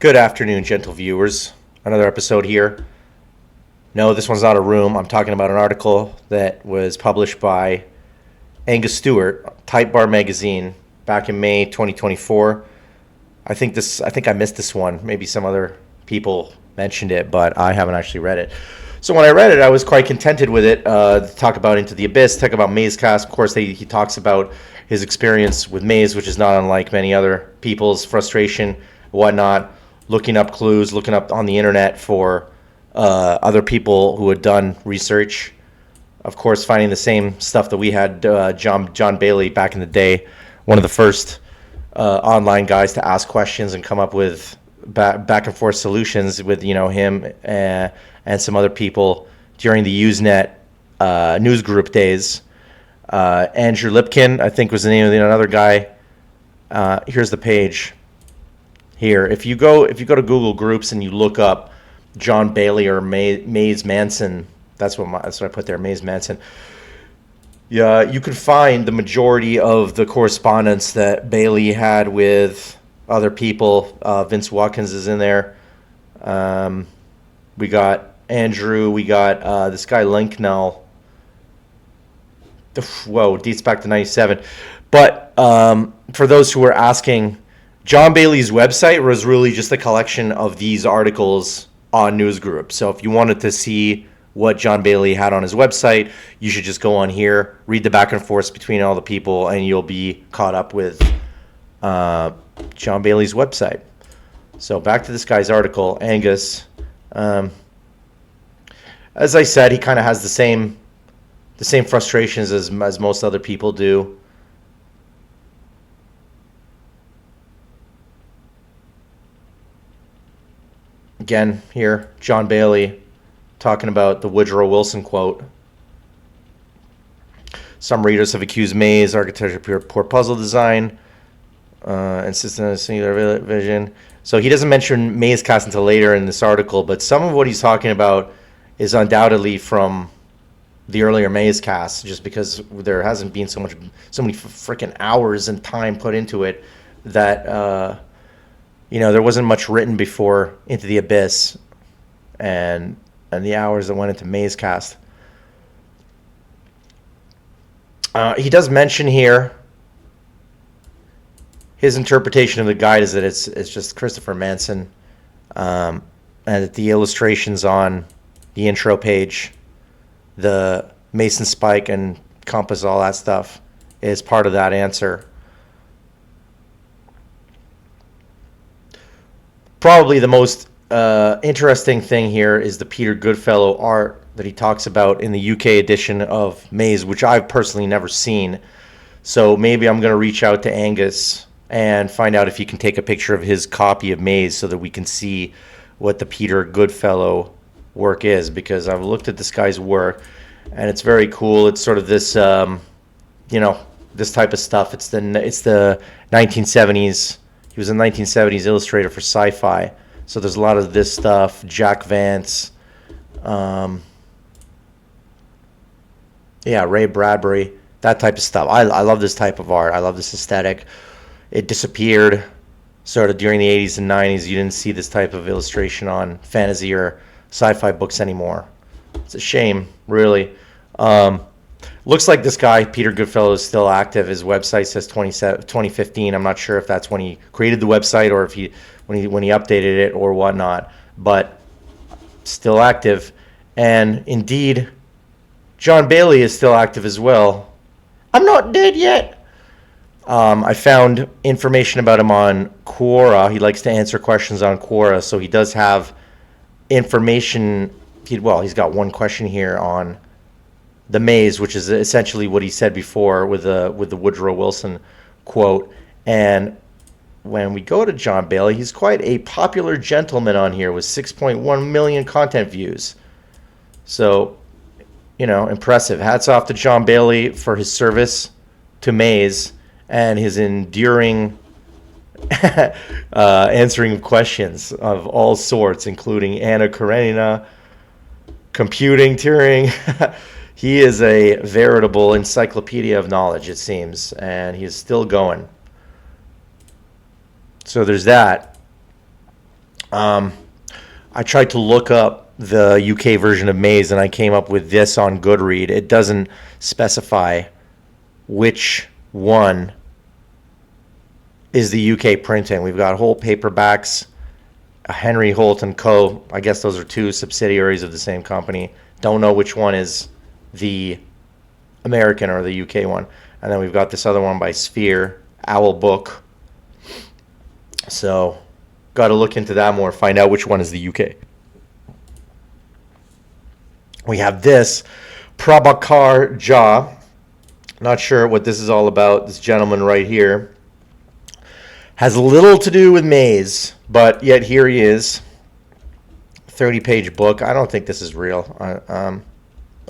Good afternoon, gentle viewers. Another episode here. No, this one's not a room. I'm talking about an article that was published by Angus Stewart, Type Bar magazine, back in May 2024. I think I missed this one. Maybe some other people mentioned it, but I haven't actually read it. So when I read it, I was quite contented with it. Talk about Into the Abyss, talk about Mazecast. Of course, he talks about his experience with Maze, which is not unlike many other people's frustration, whatnot. Looking up clues, looking up on the internet for other people who had done research. Of course, finding the same stuff that we had. John Bailey back in the day, one of the first online guys to ask questions and come up with back and forth solutions with him and some other people during the Usenet newsgroup days. Andrew Lipkin, I think, was the name of another guy. Here's the page. Here, if you go to Google Groups and you look up John Bailey or Maze Manson, that's what I put there, Maze Manson. Yeah, you can find the majority of the correspondence that Bailey had with other people. Vince Watkins is in there. We got Andrew. We got this guy Linknell. Whoa, dates back to '97. But for those who are asking, John Bailey's website was really just a collection of these articles on Newsgroups. So if you wanted to see what John Bailey had on his website, you should just go on here, read the back and forth between all the people, and you'll be caught up with John Bailey's website. So back to this guy's article, Angus. As I said, he kind of has the same frustrations as most other people do. Again, here, John Bailey talking about the Woodrow Wilson quote. Some readers have accused Maze architecture of poor puzzle design, insisting on a singular vision. So he doesn't mention Mazecast until later in this article, but some of what he's talking about is undoubtedly from the earlier Mazecast, just because there hasn't been so many freaking hours and time put into it that there wasn't much written before Into the Abyss and the hours that went into Mazecast. He does mention here his interpretation of the guide is that it's just Christopher Manson, and that the illustrations on the intro page, the Mason spike and compass, all that stuff, is part of that answer. Probably the most interesting thing here is the Peter Goodfellow art that he talks about in the UK edition of Maze, which I've personally never seen. So maybe I'm going to reach out to Angus and find out if he can take a picture of his copy of Maze so that we can see what the Peter Goodfellow work is, because I've looked at this guy's work and it's very cool. It's sort of this, this type of stuff. It's the 1970s. He was a 1970s illustrator for Sci-Fi. So there's a lot of this stuff. Jack Vance. Ray Bradbury. That type of stuff. I love this type of art. I love this aesthetic. It disappeared sort of during the 80s and 90s. You didn't see this type of illustration on fantasy or sci-fi books anymore. It's a shame, really. Looks like this guy, Peter Goodfellow, is still active. His website says 2015. I'm not sure if that's when he created the website or if when he updated it or whatnot, but still active. And indeed, John Bailey is still active as well. I'm not dead yet. I found information about him on Quora. He likes to answer questions on Quora, so he does have information. He's got one question here on the Maze, which is essentially what he said before with the Woodrow Wilson quote. And when we go to John Bailey, he's quite a popular gentleman on here with 6.1 million content views. So, impressive. Hats off to John Bailey for his service to Maze and his enduring answering of questions of all sorts, including Anna Karenina, computing, Turing. He is a veritable encyclopedia of knowledge, it seems, and he is still going. So there's that. I tried to look up the UK version of Maze, and I came up with this on Goodread. It doesn't specify which one is the UK printing. We've got whole paperbacks, Henry Holt and Co. I guess those are two subsidiaries of the same company. Don't know which one is the American or the UK one. And then we've got this other one by Sphere, Owl Book. So, got to look into that more, find out which one is the UK. We have this Prabhakar Jha. Not sure what this is all about. This gentleman right here has little to do with Maze, but yet here he is. 30-page book. I don't think this is real.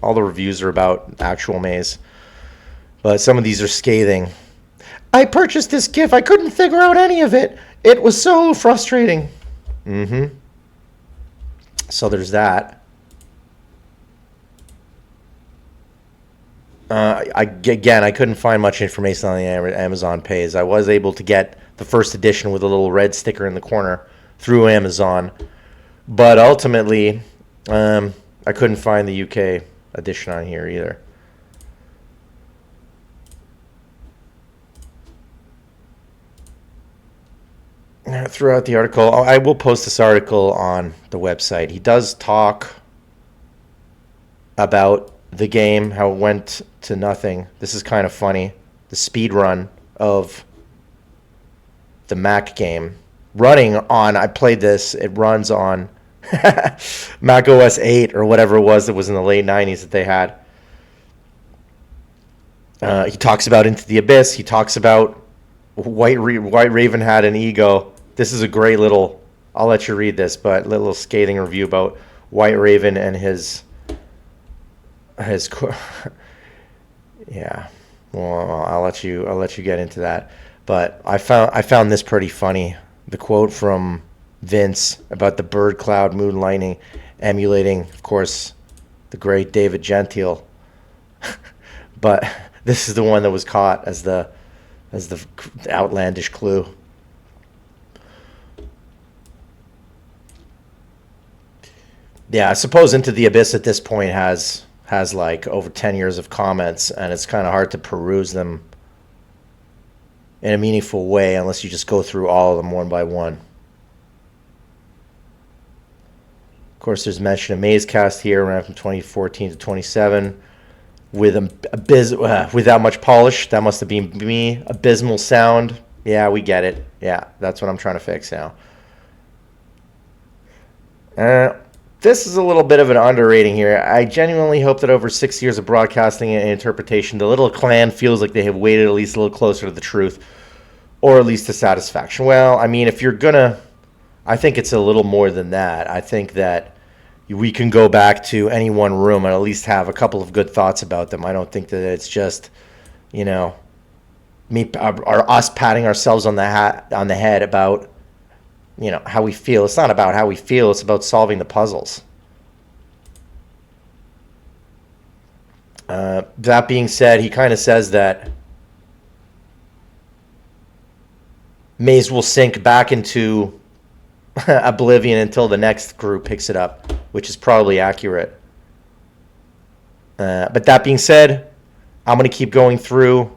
All the reviews are about actual Maze, but some of these are scathing. I purchased this GIF. I couldn't figure out any of it. It was so frustrating. So there's that. I couldn't find much information on the Amazon page. I was able to get the first edition with a little red sticker in the corner through Amazon, but ultimately, I couldn't find the UK edition on here either. Throughout the article, I will post this article on the website. He does talk about the game, how it went to nothing. This is kind of funny. The speed run of the Mac game. Running on, I played this, it runs on Mac OS 8 or whatever it was that was in the late 90s that they had. He talks about Into the Abyss. He talks about White Raven had an ego. This is a great little, I'll let you read this, but little scathing review about White Raven and his yeah. Well, I'll let you get into that. But I found this pretty funny. The quote from Vince about the bird cloud moonlighting, emulating, of course, the great David Gentile. But this is the one that was caught as the outlandish clue. Yeah, I suppose Into the Abyss at this point has like over 10 years of comments, and it's kind of hard to peruse them in a meaningful way unless you just go through all of them one by one. Of course, there's mention of Mazecast here, ran from 2014 to 27, without much polish. That must have been me. Abysmal sound. Yeah, we get it. Yeah, that's what I'm trying to fix now. This is a little bit of an underrating here. I genuinely hope that over 6 years of broadcasting and interpretation, the little clan feels like they have waited at least a little closer to the truth, or at least to satisfaction. Well, I mean, if you're gonna, I think it's a little more than that. I think that we can go back to any one room and at least have a couple of good thoughts about them. I don't think that it's just, me or us patting ourselves on the head about, how we feel. It's not about how we feel. It's about solving the puzzles. That being said, he kind of says that Maze will sink back into oblivion until the next group picks it up, which is probably accurate. But that being said, I'm going to keep going through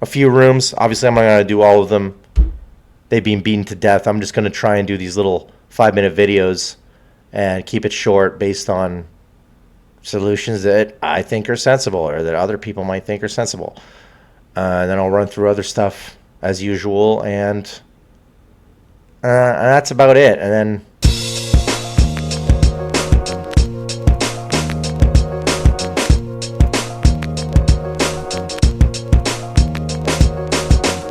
a few rooms. Obviously, I'm not going to do all of them. They've been beaten to death. I'm just going to try and do these little 5-minute videos and keep it short based on solutions that I think are sensible or that other people might think are sensible. And then I'll run through other stuff as usual, and that's about it. And then